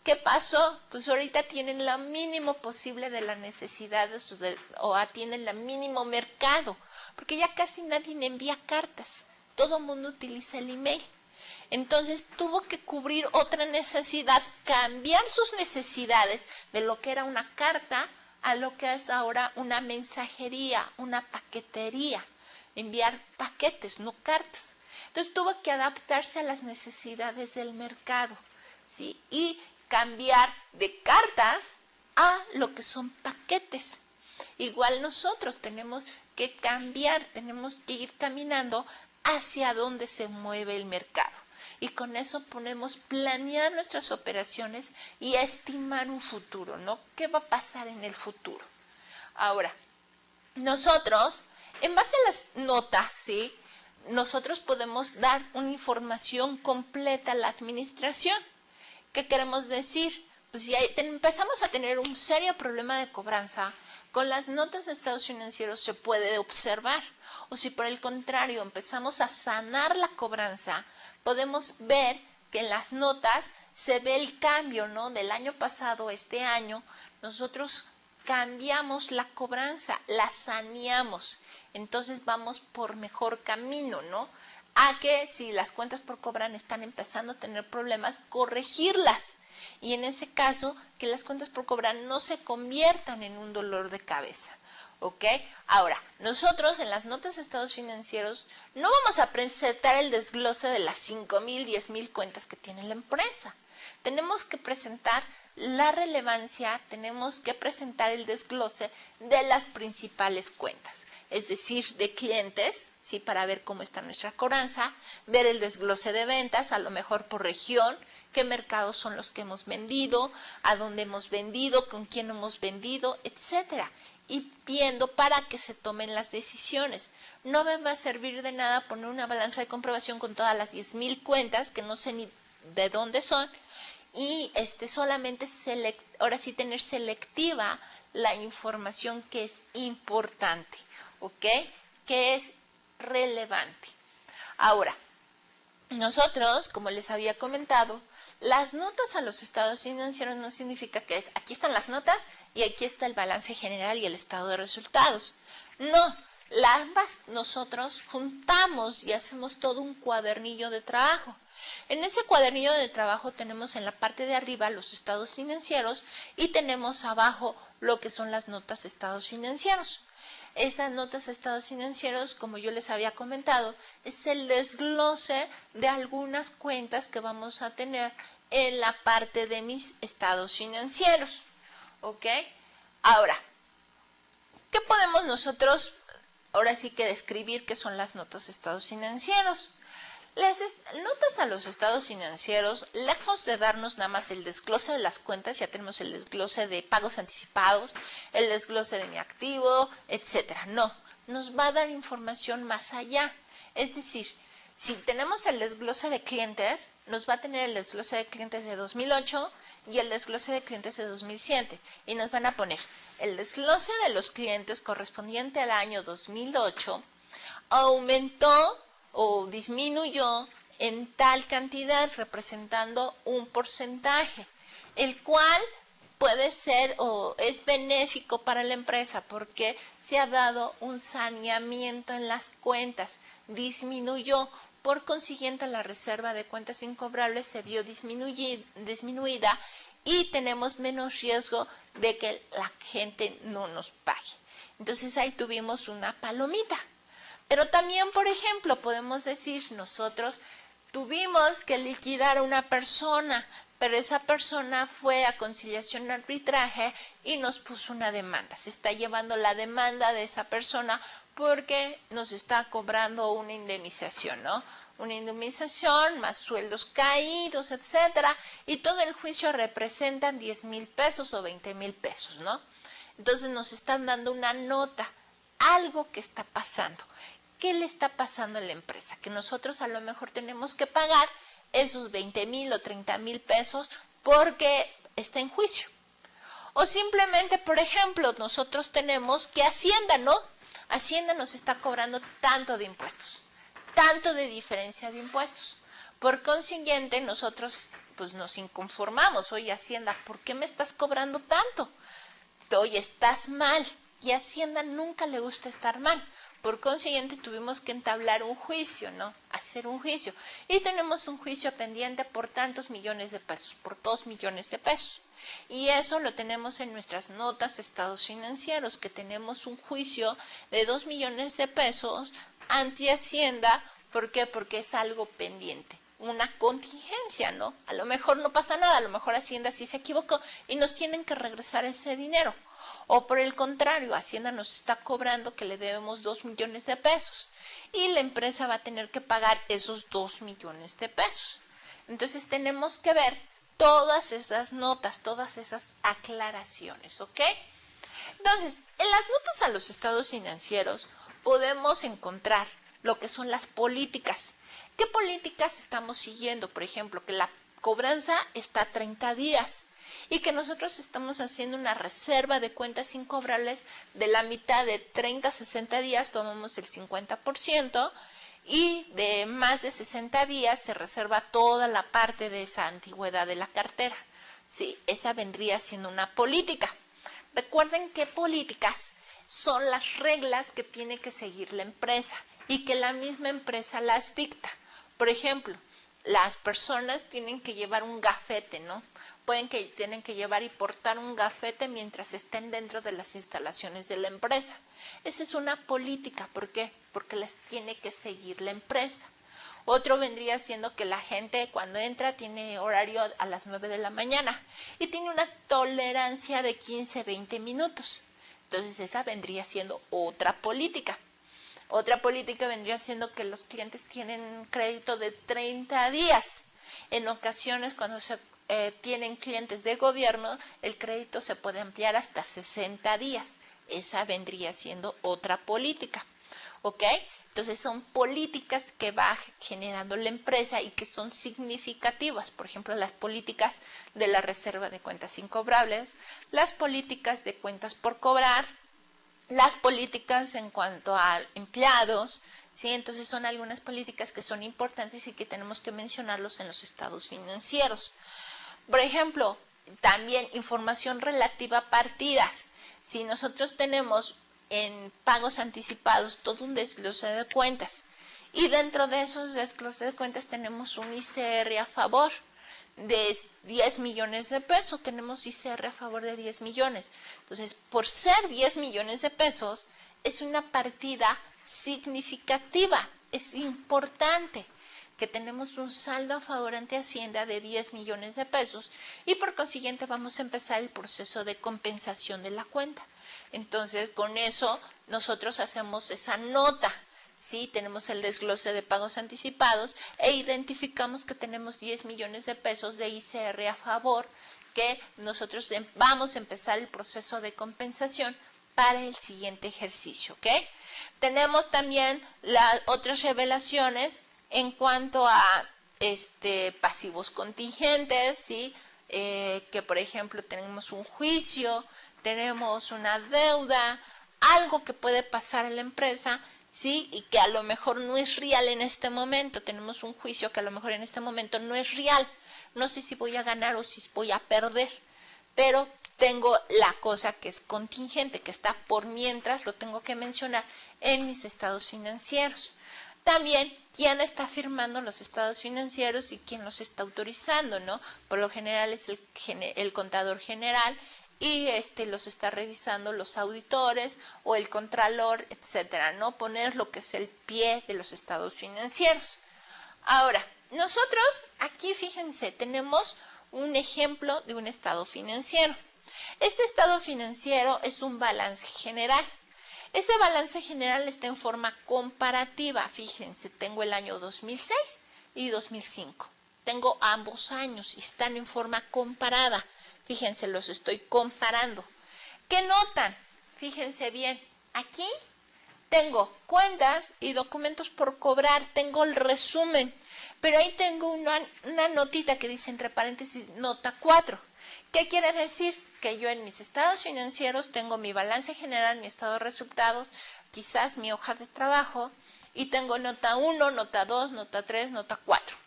¿qué pasó? Pues ahorita tienen lo mínimo posible de las necesidades o atienden el mínimo mercado, porque ya casi nadie envía cartas, todo el mundo utiliza el email. Entonces tuvo que cubrir otra necesidad, cambiar sus necesidades de lo que era una carta a lo que es ahora una mensajería, una paquetería, enviar paquetes, no cartas. Entonces tuvo que adaptarse a las necesidades del mercado, ¿sí? Y cambiar de cartas a lo que son paquetes. Igual nosotros tenemos que cambiar, tenemos que ir caminando hacia donde se mueve el mercado. Y con eso podemos planear nuestras operaciones y estimar un futuro, ¿no? ¿Qué va a pasar en el futuro? Ahora, nosotros, en base a las notas, ¿sí?, nosotros podemos dar una información completa a la administración. ¿Qué queremos decir? Pues si empezamos a tener un serio problema de cobranza, con las notas de estados financieros se puede observar. O si por el contrario empezamos a sanar la cobranza, podemos ver que en las notas se ve el cambio, ¿no? Del año pasado a este año, nosotros cambiamos la cobranza, la saneamos. Entonces vamos por mejor camino, ¿no? A que si las cuentas por cobrar están empezando a tener problemas, corregirlas. Y en ese caso, que las cuentas por cobrar no se conviertan en un dolor de cabeza. ¿Ok? Ahora, nosotros en las notas de estados financieros no vamos a presentar el desglose de las 5,000, 10,000 cuentas que tiene la empresa. Tenemos que presentar la relevancia, tenemos que presentar el desglose de las principales cuentas, es decir, de clientes, ¿sí?, para ver cómo está nuestra cobranza, ver el desglose de ventas, a lo mejor por región, qué mercados son los que hemos vendido, a dónde hemos vendido, con quién hemos vendido, etcétera, y viendo para que se tomen las decisiones. No me va a servir de nada poner una balanza de comprobación con todas las 10,000 cuentas, que no sé ni de dónde son, y solamente ahora sí tener selectiva la información que es importante, ¿ok?, que es relevante. Ahora, nosotros, como les había comentado, las notas a los estados financieros no significa que aquí están las notas y aquí está el balance general y el estado de resultados. No, ambas nosotros juntamos y hacemos todo un cuadernillo de trabajo. En ese cuadernillo de trabajo tenemos en la parte de arriba los estados financieros y tenemos abajo lo que son las notas de estados financieros. Esas notas de estados financieros, como yo les había comentado, es el desglose de algunas cuentas que vamos a tener en la parte de mis estados financieros. ¿Ok? Ahora, ¿qué podemos nosotros ahora sí que describir qué son las notas de estados financieros? Las notas a los estados financieros, lejos de darnos nada más el desglose de las cuentas, ya tenemos el desglose de pagos anticipados, el desglose de mi activo, etcétera. No, nos va a dar información más allá. Es decir, si tenemos el desglose de clientes, nos va a tener el desglose de clientes de 2008 y el desglose de clientes de 2007. Y nos van a poner el desglose de los clientes correspondiente al año 2008 aumentó o disminuyó en tal cantidad, representando un porcentaje, el cual puede ser o es benéfico para la empresa porque se ha dado un saneamiento en las cuentas, disminuyó. Por consiguiente, la reserva de cuentas incobrables se vio disminuida y tenemos menos riesgo de que la gente no nos pague. Entonces ahí tuvimos una palomita. Pero también, por ejemplo, podemos decir, nosotros tuvimos que liquidar a una persona, pero esa persona fue a conciliación arbitraje y nos puso una demanda. Se está llevando la demanda de esa persona porque nos está cobrando una indemnización, ¿no? Una indemnización más sueldos caídos, etcétera, y todo el juicio representan 10,000 pesos o 20,000 pesos, ¿no? Entonces nos están dando una nota, algo que está pasando. ¿Qué le está pasando a la empresa? Que nosotros a lo mejor tenemos que pagar esos 20,000 o 30,000 pesos porque está en juicio. O simplemente, por ejemplo, nosotros tenemos que Hacienda, ¿no? Hacienda nos está cobrando tanto de impuestos, tanto de diferencia de impuestos. Por consiguiente, nosotros pues nos inconformamos. Oye, Hacienda, ¿por qué me estás cobrando tanto? Oye, estás mal. Y a Hacienda nunca le gusta estar mal. Por consiguiente, tuvimos que entablar un juicio, ¿no? Hacer un juicio. Y tenemos un juicio pendiente por tantos millones de pesos, por 2 millones de pesos. Y eso lo tenemos en nuestras notas de estados financieros, que tenemos un juicio de 2 millones de pesos ante Hacienda. ¿Por qué? Porque es algo pendiente, una contingencia, ¿no? A lo mejor no pasa nada, a lo mejor Hacienda sí se equivocó y nos tienen que regresar ese dinero. O por el contrario, Hacienda nos está cobrando que le debemos 2 millones de pesos y la empresa va a tener que pagar esos 2 millones de pesos. Entonces tenemos que ver todas esas notas, todas esas aclaraciones, ¿ok? Entonces, en las notas a los estados financieros podemos encontrar lo que son las políticas. ¿Qué políticas estamos siguiendo? Por ejemplo, que la cobranza está a 30 días. Y que nosotros estamos haciendo una reserva de cuentas incobrables de la mitad de 30 a 60 días, tomamos el 50%, y de más de 60 días se reserva toda la parte de esa antigüedad de la cartera. ¿Sí? Esa vendría siendo una política. Recuerden que políticas son las reglas que tiene que seguir la empresa y que la misma empresa las dicta. Por ejemplo, las personas tienen que llevar un gafete, ¿no? Tienen que llevar y portar un gafete mientras estén dentro de las instalaciones de la empresa. Esa es una política. ¿Por qué? Porque las tiene que seguir la empresa. Otro vendría siendo que la gente cuando entra tiene horario a las 9 de la mañana y tiene una tolerancia de 15-20 minutos. Entonces esa vendría siendo otra política. Otra política vendría siendo que los clientes tienen crédito de 30 días. En ocasiones cuando se tienen clientes de gobierno, el crédito se puede ampliar hasta 60 días. Esa vendría siendo otra política. ¿Ok? Entonces son políticas que va generando la empresa y que son significativas. Por ejemplo, las políticas de la reserva de cuentas incobrables, las políticas de cuentas por cobrar, las políticas en cuanto a empleados, ¿sí? Entonces son algunas políticas que son importantes y que tenemos que mencionarlos en los estados financieros. Por ejemplo, también información relativa a partidas. Si nosotros tenemos en pagos anticipados todo un desglose de cuentas y dentro de esos desgloses de cuentas tenemos un ICR a favor de 10 millones de pesos, tenemos ICR a favor de 10 millones. Entonces, por ser 10 millones de pesos, es una partida significativa, es importante que tenemos un saldo a favor ante Hacienda de 10 millones de pesos y por consiguiente vamos a empezar el proceso de compensación de la cuenta. Entonces, con eso nosotros hacemos esa nota, ¿sí? Tenemos el desglose de pagos anticipados e identificamos que tenemos 10 millones de pesos de ICR a favor, que nosotros vamos a empezar el proceso de compensación para el siguiente ejercicio, ¿ok? Tenemos también las otras revelaciones en cuanto a pasivos contingentes, ¿sí? Que por ejemplo tenemos un juicio, tenemos una deuda, algo que puede pasar en la empresa, ¿sí? Y que a lo mejor no es real en este momento. Tenemos un juicio que a lo mejor en este momento no es real. No sé si voy a ganar o si voy a perder, pero tengo la cosa que es contingente, que está por mientras, lo tengo que mencionar en mis estados financieros. También, quién está firmando los estados financieros y quién los está autorizando, ¿no? Por lo general es el contador general y los está revisando los auditores o el contralor, etcétera, ¿no? Poner lo que es el pie de los estados financieros. Ahora, nosotros aquí, fíjense, tenemos un ejemplo de un estado financiero. Este estado financiero es un balance general. Ese balance general está en forma comparativa. Fíjense, tengo el año 2006 y 2005. Tengo ambos años y están en forma comparada. Fíjense, los estoy comparando. ¿Qué notan? Fíjense bien, aquí tengo cuentas y documentos por cobrar, tengo el resumen, pero ahí tengo una notita que dice entre paréntesis nota 4. ¿Qué quiere decir? Que yo en mis estados financieros tengo mi balance general, mi estado de resultados, quizás mi hoja de trabajo, y tengo nota 1, nota 2, nota 3, nota 4.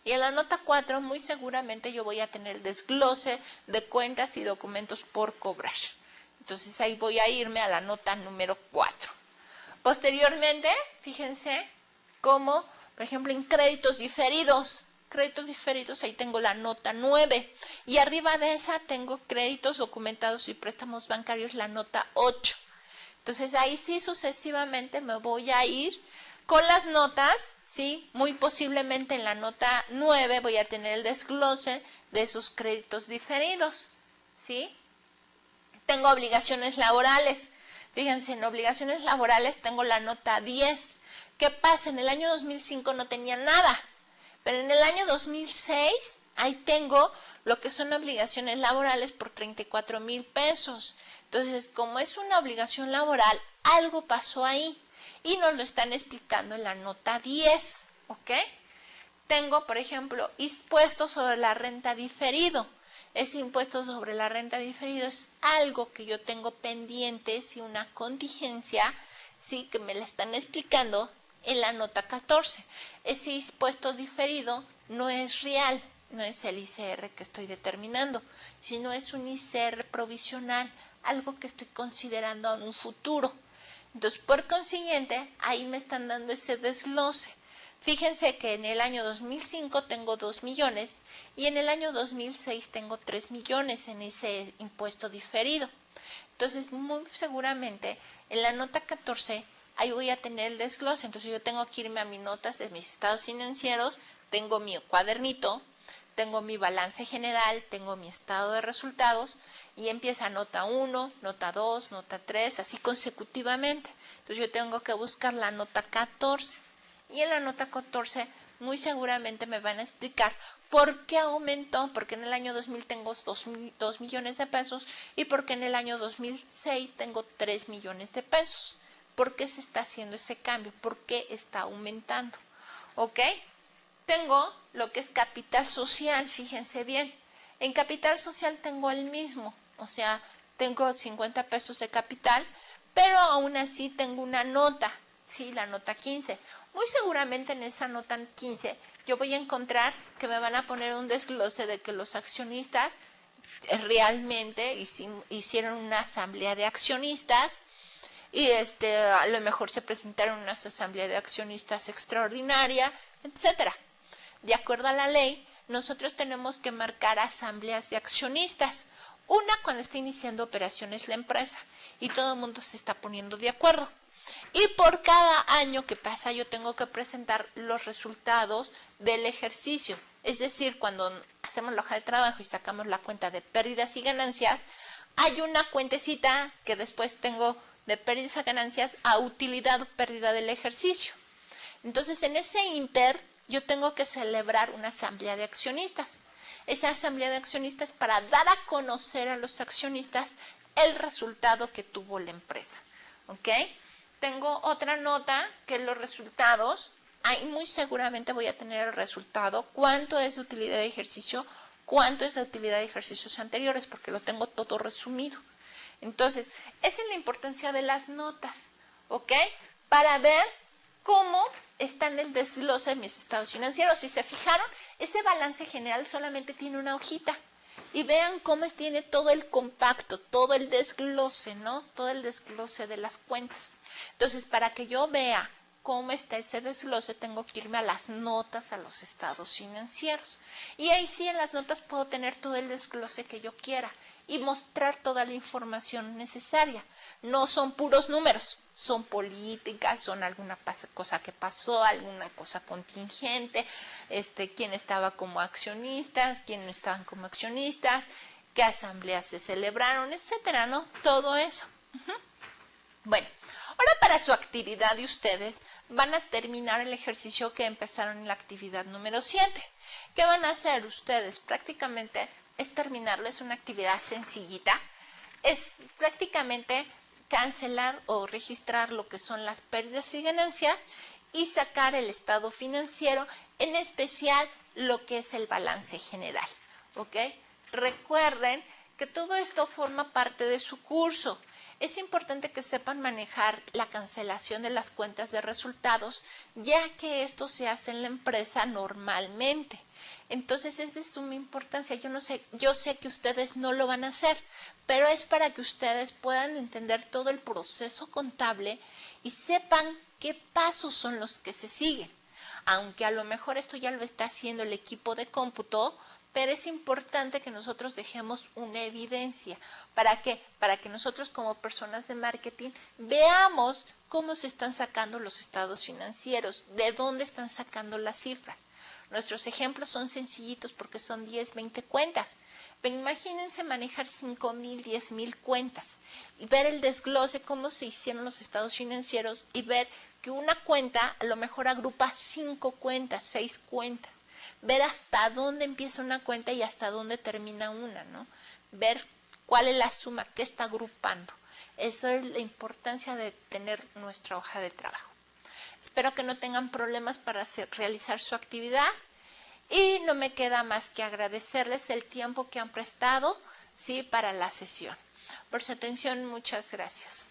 Y en la nota 4 muy seguramente yo voy a tener el desglose de cuentas y documentos por cobrar. Entonces ahí voy a irme a la nota número 4. Posteriormente, fíjense cómo, por ejemplo, en créditos diferidos, ahí tengo la nota 9. Y arriba de esa tengo créditos documentados y préstamos bancarios, la nota 8. Entonces ahí sí sucesivamente me voy a ir con las notas, ¿sí? Muy posiblemente en la nota 9 voy a tener el desglose de esos créditos diferidos, ¿sí? Tengo obligaciones laborales. Fíjense, en obligaciones laborales tengo la nota 10. ¿Qué pasa? En el año 2005 no tenía nada, pero en el año 2006 ahí tengo lo que son obligaciones laborales por 34,000 pesos. Entonces, como es una obligación laboral, algo pasó ahí y nos lo están explicando en la nota 10, ¿ok? Tengo, por ejemplo, impuestos sobre la renta diferido. Ese impuesto sobre la renta diferido es algo que yo tengo pendiente, sí, una contingencia, sí, que me la están explicando en la nota 14. Ese impuesto diferido no es real, no es el ICR que estoy determinando, sino es un ICR provisional, algo que estoy considerando en un futuro. Entonces, por consiguiente, ahí me están dando ese desglose. Fíjense que en el año 2005 tengo 2 millones y en el año 2006 tengo 3 millones en ese impuesto diferido. Entonces, muy seguramente en la nota 14 ahí voy a tener el desglose. Entonces, yo tengo que irme a mis notas de mis estados financieros, tengo mi cuadernito, tengo mi balance general, tengo mi estado de resultados y empieza nota 1, nota 2, nota 3, así consecutivamente. Entonces, yo tengo que buscar la nota 14. Y en la nota 14 muy seguramente me van a explicar por qué aumentó, porque en el año 2000 tengo 2 millones de pesos y porque en el año 2006 tengo 3 millones de pesos. ¿Por qué se está haciendo ese cambio? ¿Por qué está aumentando? ¿Ok? Tengo lo que es capital social, fíjense bien. En capital social tengo el mismo, o sea, tengo 50 pesos de capital, pero aún así tengo una nota, sí, la nota 15. Muy seguramente en esa nota 15 yo voy a encontrar que me van a poner un desglose de que los accionistas realmente hicieron una asamblea de accionistas y a lo mejor se presentaron una asamblea de accionistas extraordinaria, etcétera. De acuerdo a la ley, nosotros tenemos que marcar asambleas de accionistas. Una cuando está iniciando operaciones la empresa y todo el mundo se está poniendo de acuerdo. Y por cada año que pasa yo tengo que presentar los resultados del ejercicio. Es decir, cuando hacemos la hoja de trabajo y sacamos la cuenta de pérdidas y ganancias, hay una cuentecita que después tengo de pérdidas y ganancias a utilidad o pérdida del ejercicio. Entonces, en ese inter, yo tengo que celebrar una asamblea de accionistas. Esa asamblea de accionistas para dar a conocer a los accionistas el resultado que tuvo la empresa. ¿Ok? Tengo otra nota que los resultados, ahí muy seguramente voy a tener el resultado, cuánto es de utilidad de ejercicio, cuánto es de utilidad de ejercicios anteriores, porque lo tengo todo resumido. Entonces, esa es la importancia de las notas, ¿ok? Para ver cómo está en el desglose de mis estados financieros. Si se fijaron, ese balance general solamente tiene una hojita. y vean cómo tiene todo el compacto, todo el desglose, ¿no? Todo el desglose de las cuentas. Entonces, para que yo vea cómo está ese desglose, tengo que irme a las notas, a los estados financieros. Y ahí sí, en las notas puedo tener todo el desglose que yo quiera y mostrar toda la información necesaria. No son puros números, son políticas, son alguna cosa que pasó, alguna cosa contingente, quién estaba como accionistas, quién no estaban como accionistas, qué asambleas se celebraron, etcétera, ¿no? Todo eso. Bueno, ahora para su actividad de ustedes van a terminar el ejercicio que empezaron en la actividad número 7. ¿Qué van a hacer ustedes? Prácticamente es terminarlo, es una actividad sencillita. Es prácticamente cancelar o registrar lo que son las pérdidas y ganancias y sacar el estado financiero, en especial lo que es el balance general. ¿Ok? Recuerden que todo esto forma parte de su curso. Es importante que sepan manejar la cancelación de las cuentas de resultados, ya que esto se hace en la empresa normalmente. Entonces es de suma importancia. Yo sé que ustedes no lo van a hacer, pero es para que ustedes puedan entender todo el proceso contable y sepan qué pasos son los que se siguen. Aunque a lo mejor esto ya lo está haciendo el equipo de cómputo, pero es importante que nosotros dejemos una evidencia. ¿Para qué? Para que nosotros como personas de marketing veamos cómo se están sacando los estados financieros, de dónde están sacando las cifras. Nuestros ejemplos son sencillitos porque son 10, 20 cuentas. Pero imagínense manejar 5,000, 10,000 cuentas y ver el desglose, cómo se hicieron los estados financieros y ver que una cuenta a lo mejor agrupa 5 cuentas, 6 cuentas. Ver hasta dónde empieza una cuenta y hasta dónde termina una, ¿no? Ver cuál es la suma, qué está agrupando. Eso es la importancia de tener nuestra hoja de trabajo. Espero que no tengan problemas para realizar su actividad y no me queda más que agradecerles el tiempo que han prestado, ¿sí?, para la sesión. Por su atención, muchas gracias.